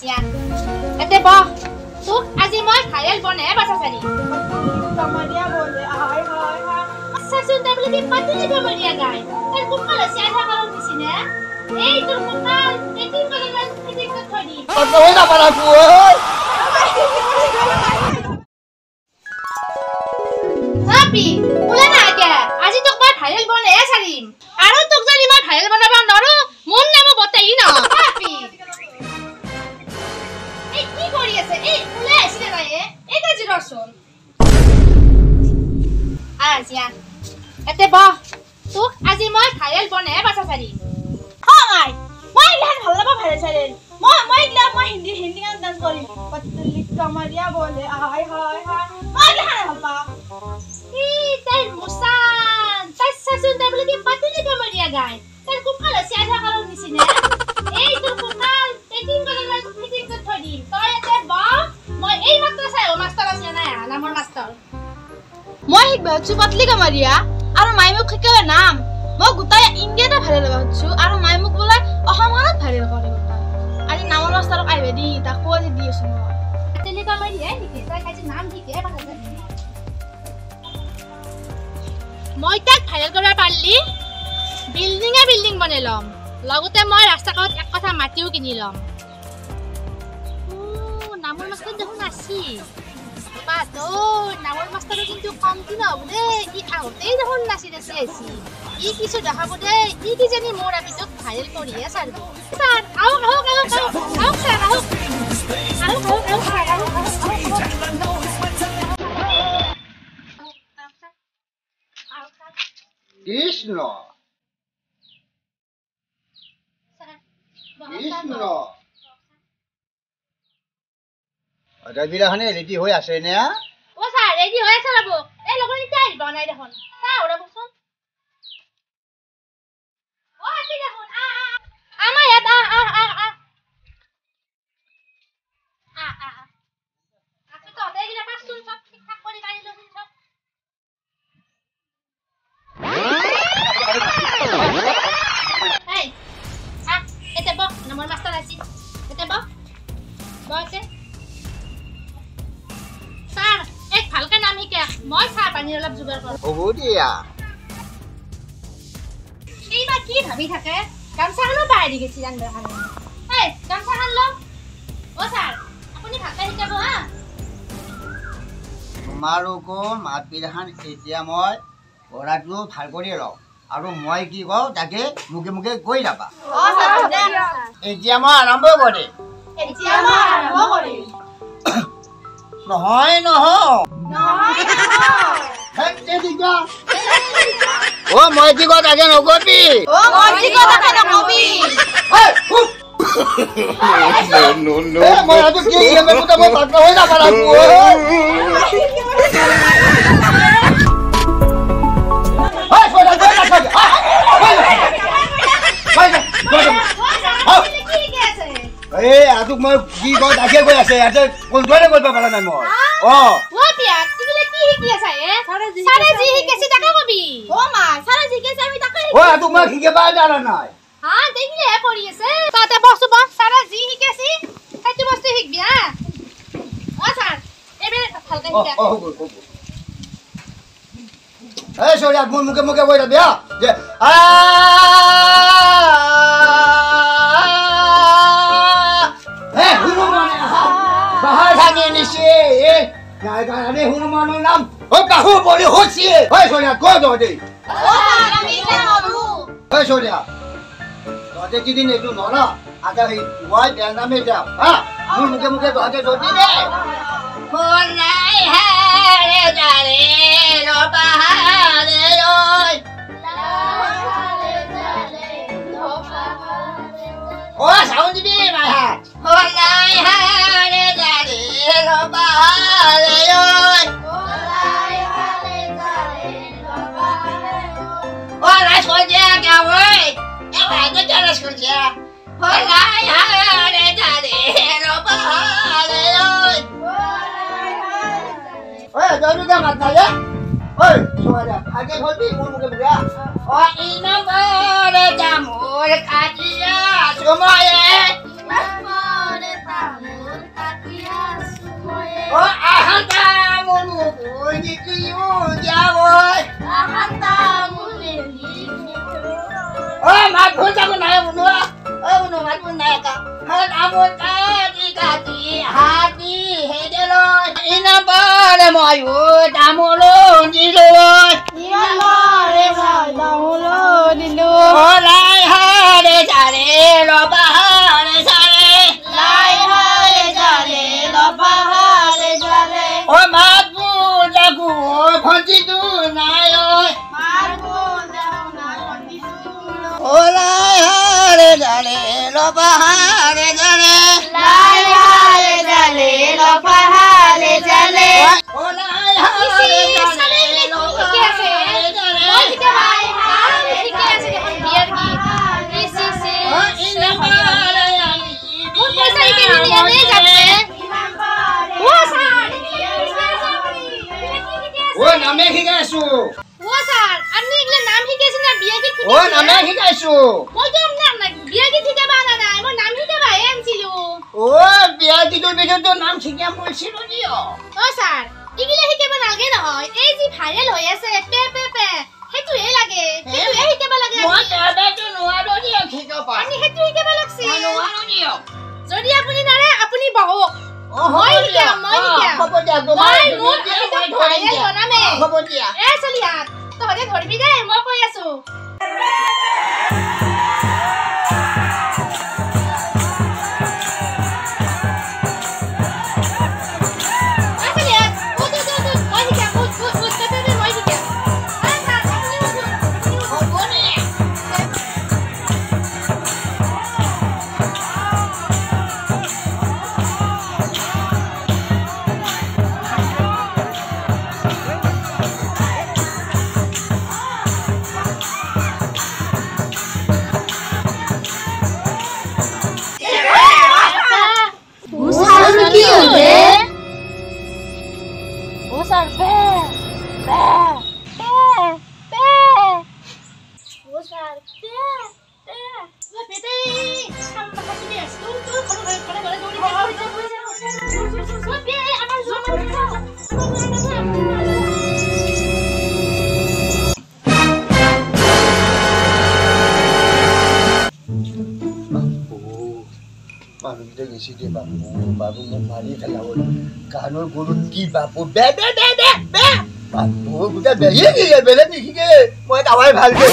জিয়া এতে বহ তোক আজি মই ভাইৰেল বনে বাছা চাৰি কামাৰিয়া বলে হাই হাই হাই সাসুন তাবলে কি পাতলি কামারিয়া গায় তার কুকাল সিয়াধা কারণ দিছিনে এই তোর কুকাল এটিং করে না এটিং করে থইনি কত হইনা পারা কই হাপি বলে না আগে আজি তোক মই ভাইরাল বনে সারিম আৰু তোক যদি মই ভাইৰাল বনাবা নৰো মন নাম বতাই না হাপি এই কি কৰি আছে এই বলে আসিলে না এটা জিৰসন আজিয়া এতে বহ তোক আজি মই ভাইৰাল বনে বাছা চাৰি হাই মই ইলান ভাল লাগা ভাইৰাল চাৰি মই ইলা মই হিন্দি গান ডান্স কৰি পতলি কামারিয়া বলে হাই হাই হাই মই ইলান ভাল পা ই তাই মুসান তাই সাসুন তাবলে কি পতলি কামারিয়া গায় তার কুকাল সিয়াধা কারণ দিছিনে এই তোর কুকাল এটিং করে না ফিটিং করে থইনি তই এতে বহ মই এই মাত্র চাই ও মাস্টার আছে না নামৰ মাস্টাৰ মই শিকবা হচ্ছু পাতলি কামাৰিয়া আৰু মাইমুক শিকাবে নাম মই গোটাই ইন্ডিয়াতে ভাইৰেল হচ্ছু আৰু মাইমুক বলে অসমত ভাইৰেল কৰে গোটাই আজি নামৰ মাস্টাৰক আইবে দি তাকো আজি দি আছো মই পাতলি কামাৰিয়া শিকে তাই আজি নাম শিকে পাতলি মই তাক ভাইৰেল কৰাৰ পাৰলি বিল্ডিং বনাই লম লগতে মই ৰাস্তা কাষত এক কথা মাটিও কিনি লম নামৰ মাস্টাৰ দেখোন আছি পাতো নামৰ মাস্টাৰ কিন্তু কম কি না বলে ই আউতেই দেখোন নাচি আছি ই কিছু দেখাব দে ই কি জানি মোর আপিতক ভাইরাল করিয়া ছাড়ব স্যার আও স্যার আও কৃষ্ণ বিৰাখনে ৰেডি হৈ আছে নে ও স্যাৰ ৰেডি হয়ে চলাব এই লগৰ ইটাই বনাই দেখোন চা ওরা বসুন ও আছি দেখোন আমার ইয়াত আচ্ছা তো দেই দিলা পাঁচ শুন সব ঠিকঠাক করে গাড়ি লসিন সব এই এতে বক নামৰ মাস্টাৰ আছি এতে বক বসে স্যাৰ এক ভালকে নাম শিকে মই চাহ পানী অলপ যোগাৰ কৰো হ'ব দিয়া এইবা কি ভাবি থাকে গামছাখনো পাই দি গেছি জানবে খানে এই গামছাখন ল ও স্যার আপুনি ভালকে শিকাব হা তোমালোকৰ মাত বিৰাখান এতিয়া মই পঢ়াটো ভাল কৰি লওঁ আৰু মই কি কওঁ তাকে মুখে মুখে কৈ যাবা এতিয়া মই আৰম্ভ কৰিম নহয় ও মই কি কওঁ তাকে নকবি মই আজি কি মই বাধ্য হৈ যাব লাগিব এই আতুক মই কি কওঁ তাকে কৈ আছে ইয়াতে কোনটোৱে কৰিব পৰা নাই মই ও পিয়া তুমি কি শিকি আছা সারা জি শিকেছি তাকে কবি ও মা সারা জি শিকেছি আমি তাকে ও আতুক মই শিকিবা জানা নাই হ্যাঁ দেখিলে পড়ি আছে তাতে বসু বস সারা জি শিকেছি সেইটো বস্তু শিকবি হ্যাঁ ও স্যার এবে ভালকে শিকা এই সরিয়া মুখে মুখে কই যাবি যে বাহার থাকি নিছে নায়কারে হনুমানের নাম ও বাহু বলি হচ্ছে ওই সরিয়া কই দাও দে ও আমি জানো ওই সরিয়া তোতে দিদিন একটু নড়া আটা এই ওই নামে যা হ্যাঁ মুখে মুখে তোতে জড়ি দে কোন নাই হারে জারে লো বাহারে ওই লারে জারে লো বাহারে ও সাউন্ড দিবি মাহা কোন নাই হারে জারে লো বাহারে ওই কোলাই হারে জারে লো বাহারে ও রা সোজা গাওই এবা তো জানা সোজা কোলাই হারে জারে লো বাহারে ওই ওই জানি না মাত না ওই সোজা আগে বলবি মুখে মুখে ও এই নম্বরে জামুর কাটিয়া সময়ে নম্বরে Oh, magun jago naik bunuh. Oh, bunuh magun naik ka. Amun tadi kati hati hedelo. Ina bare moyu damulun dilun. Ina bare moyu damulun dilun. Oh, lai hare jare lo bahare jare. Lai hare jare lo bahare jare. Oh, magun jago phonji tu nayo. Magun jago na phonji tu. Oh, lai hare jare lo bahare jare. Lai hare jare lo bahare jare. Oh, lai hare jare lo bahare jare. Moi thike bhai hare thike ase dekon biar ki. Isi. Oh, ina bare ani. Mun paisa ike niye ne jabe. O sir. Oh, name hikaisu. O sir, apni igle naam hikaise na biya ki thike. Oh, name hikaisu. Moi to naam na biya ki thike bana na. Moi naam hike bhai anchilu. Oh, biya titor bisor to naam thike bolchilo dio. O sir, igile hike banage nohoy. Ei ji viral hoy ase pe. Hetu e lage. Hetu e hike balage. Moi tabe to nuaro dio hike pa. Ani hetu hike balagse. Nuaro dio. Jodi apuni nare apuni bahok. Oh, Moi hike. Hobo dia go. Moi nur ekdom viral baname. Hobo dia. এ চলিয়াত তহতে ধৰিবি দে মই কৈ আছো Baru kita ngisi dia baru memari kalau kanun guru ki bapu be bapu kita be ye ye be ni ki ke moi tawai bhal ke